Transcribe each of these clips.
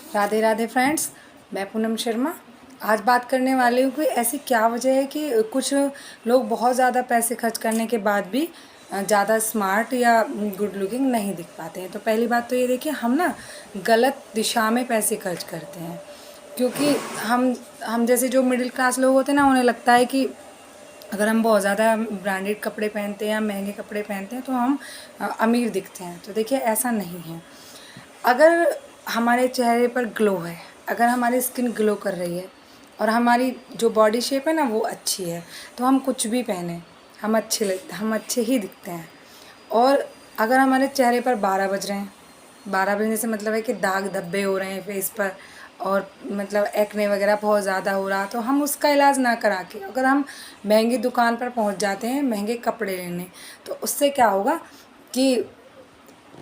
Radhe Radhe friends, मैं पूनम शर्मा। आज बात करने वाली हूँ कि ऐसी क्या वजह है कि कुछ लोग बहुत ज़्यादा पैसे खर्च करने के बाद भी ज़्यादा स्मार्ट या गुड लुकिंग नहीं दिख पाते हैं। तो पहली बात तो ये देखिए, हम ना गलत दिशा में पैसे खर्च करते हैं। क्योंकि हम जैसे जो मिडिल क्लास लोग होते हैं ना, उन्हें लगता है कि अगर हम बहुत ज़्यादा ब्रांडेड कपड़े पहनते हैं या महंगे कपड़े पहनते हैं तो हम अमीर दिखते हैं। तो देखिए, ऐसा नहीं है। अगर हमारे चेहरे पर ग्लो है, अगर हमारी स्किन ग्लो कर रही है और हमारी जो बॉडी शेप है ना वो अच्छी है, तो हम कुछ भी पहने हम अच्छे ही दिखते हैं। और अगर हमारे चेहरे पर 12 बज रहे हैं, 12 बजने से मतलब है कि दाग धब्बे हो रहे हैं फेस पर, और मतलब एक्ने वगैरह बहुत ज़्यादा हो रहा, तो हम उसका इलाज ना करा के अगर हम महंगी दुकान पर पहुंच जाते हैं महंगे कपड़े लेने, तो उससे क्या होगा कि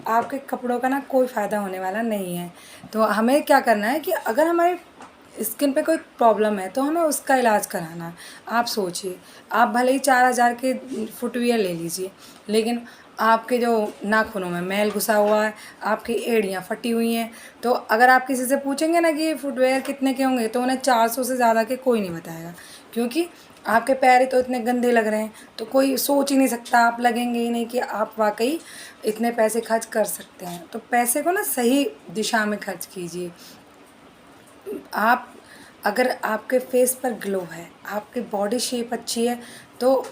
आपके कपड़ों का ना कोई फ़ायदा होने वाला नहीं है। तो हमें क्या करना है कि अगर हमारे स्किन पे कोई प्रॉब्लम है तो हमें उसका इलाज कराना है। आप सोचिए, आप भले ही 4,000 के फुटवियर ले लीजिए, लेकिन आपके जो नाखूनों में मैल घुसा हुआ है, आपकी एड़ियाँ फटी हुई हैं, तो अगर आप किसी से पूछेंगे ना कि ये फुटवेयर कितने के होंगे, तो उन्हें 400 से ज़्यादा के कोई नहीं बताएगा। क्योंकि आपके पैर ही तो इतने गंदे लग रहे हैं, तो कोई सोच ही नहीं सकता, आप लगेंगे ही नहीं कि आप वाकई इतने पैसे खर्च कर सकते हैं। तो पैसे को ना सही दिशा में खर्च कीजिए। आप अगर आपके फेस पर ग्लो है, आपकी बॉडी शेप अच्छी है, तो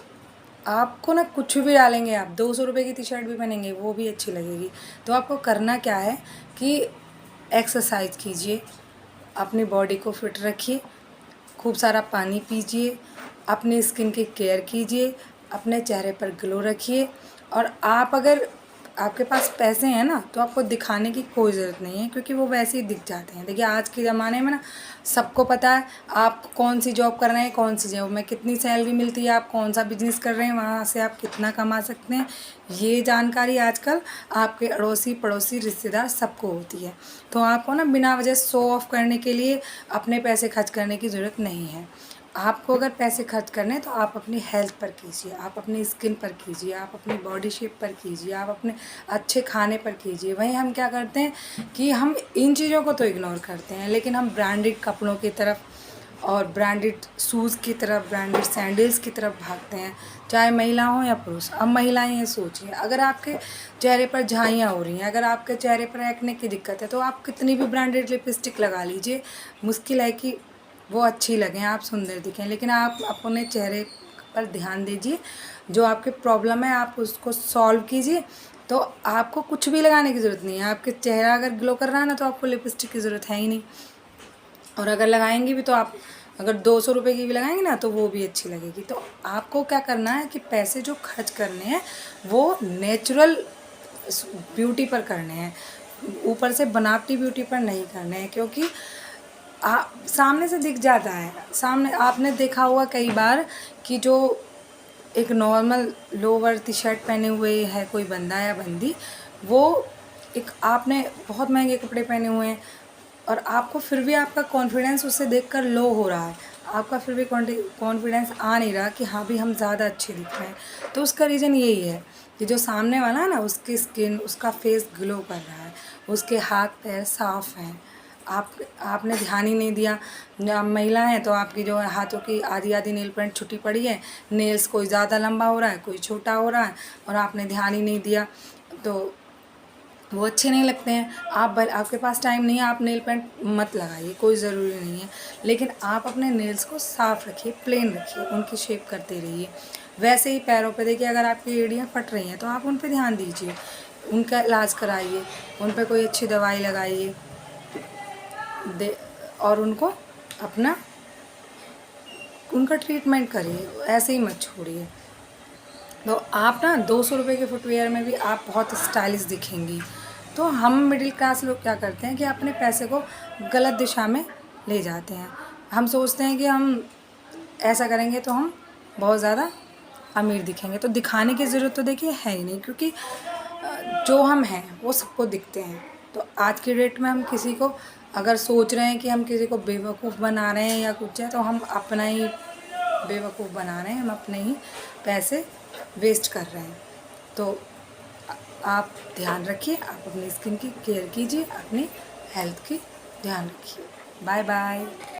आपको ना कुछ भी डालेंगे, आप 200 रुपये की टी शर्ट भी पहनेंगे वो भी अच्छी लगेगी। तो आपको करना क्या है कि एक्सरसाइज कीजिए, अपनी बॉडी को फिट रखिए, खूब सारा पानी पीजिए, अपनी स्किन की केयर कीजिए, अपने चेहरे पर ग्लो रखिए। और आप अगर आपके पास पैसे हैं ना, तो आपको दिखाने की कोई ज़रूरत नहीं है, क्योंकि वो वैसे ही दिख जाते हैं। देखिए, आज के ज़माने में ना सबको पता है आप कौन सी जॉब कर रहे हैं, कौन सी जॉब में कितनी सैलरी मिलती है, आप कौन सा बिजनेस कर रहे हैं, वहाँ से आप कितना कमा सकते हैं। ये जानकारी आजकल आपके अड़ोसी पड़ोसी रिश्तेदार सबको होती है। तो आपको ना बिना वजह शो ऑफ करने के लिए अपने पैसे खर्च करने की ज़रूरत नहीं है। आपको अगर पैसे खर्च करने हैं तो आप अपनी हेल्थ पर कीजिए, आप अपनी स्किन पर कीजिए, आप अपनी बॉडी शेप पर कीजिए, आप अपने अच्छे खाने पर कीजिए। वहीं हम क्या करते हैं कि हम इन चीज़ों को तो इग्नोर करते हैं, लेकिन हम ब्रांडेड कपड़ों की तरफ और ब्रांडेड शूज़ की तरफ, ब्रांडेड सैंडल्स की तरफ भागते हैं, चाहे महिला हो या पुरुष। अब महिलाएं ये सोचिए, अगर आपके चेहरे पर झाइयाँ हो रही हैं, अगर आपके चेहरे पर एक्ने की दिक्कत है, तो आप कितनी भी ब्रांडेड लिपस्टिक लगा लीजिए, मुश्किल है कि वो अच्छी लगें, आप सुंदर दिखें। लेकिन आप अपने चेहरे पर ध्यान दीजिए, जो आपकी प्रॉब्लम है आप उसको सॉल्व कीजिए। तो आपको कुछ भी लगाने की ज़रूरत नहीं है। आपके चेहरा अगर ग्लो कर रहा है ना, तो आपको लिपस्टिक की ज़रूरत है ही नहीं। और अगर लगाएंगी भी तो आप अगर 200 रुपये की भी लगाएंगे ना, तो वो भी अच्छी लगेगी। तो आपको क्या करना है कि पैसे जो खर्च करने हैं वो नेचुरल ब्यूटी पर करने हैं, ऊपर से बनावटी ब्यूटी पर नहीं करने हैं। क्योंकि सामने से दिख जाता है, सामने आपने देखा होगा कई बार कि जो एक नॉर्मल लोअर टी शर्ट पहने हुए है कोई बंदा या बंदी, वो एक आपने बहुत महंगे कपड़े पहने हुए हैं और आपको फिर भी आपका कॉन्फिडेंस उससे देखकर लो हो रहा है, आपका फिर भी कॉन्फिडेंस आ नहीं रहा कि हाँ भी हम ज़्यादा अच्छे दिख रहे हैं। तो उसका रीज़न यही है कि जो सामने वाला है ना, उसकी स्किन, उसका फेस ग्लो कर रहा है, उसके हाथ पैर साफ़ हैं। आपने ध्यान ही नहीं दिया। आप महिला हैं तो आपकी जो है हाथों की आधी आधी नेल पेंट छुट्टी पड़ी है, नेल्स कोई ज़्यादा लंबा हो रहा है, कोई छोटा हो रहा है, और आपने ध्यान ही नहीं दिया, तो वो अच्छे नहीं लगते हैं। आपके पास टाइम नहीं है, आप नेल पेंट मत लगाइए, कोई ज़रूरी नहीं है। लेकिन आप अपने नेल्स को साफ़ रखिए, प्लेन रखिए, उनकी शेप करते रहिए। वैसे ही पैरों पे देखिए, अगर आपकी एड़ियाँ फट रही हैं तो आप उन पे ध्यान दीजिए, उनका इलाज कराइए, उन पे कोई अच्छी दवाई लगाइए दे, और उनको अपना उनका ट्रीटमेंट करिए, ऐसे ही मत छोड़िए। तो आप ना 200 रुपये के फुटवेयर में भी आप बहुत स्टाइलिश दिखेंगी। तो हम मिडिल क्लास लोग क्या करते हैं कि अपने पैसे को गलत दिशा में ले जाते हैं। हम सोचते हैं कि हम ऐसा करेंगे तो हम बहुत ज़्यादा अमीर दिखेंगे। तो दिखाने की ज़रूरत तो देखिए है ही नहीं, क्योंकि जो हम हैं वो सबको दिखते हैं। तो आज की डेट में हम किसी को अगर सोच रहे हैं कि हम किसी को बेवकूफ़ बना रहे हैं या कुछ है, तो हम अपना ही बेवकूफ़ बना रहे हैं, हम अपने ही पैसे वेस्ट कर रहे हैं। तो आप ध्यान रखिए, आप अपनी स्किन की केयर कीजिए, अपनी हेल्थ की ध्यान रखिए। Bye bye.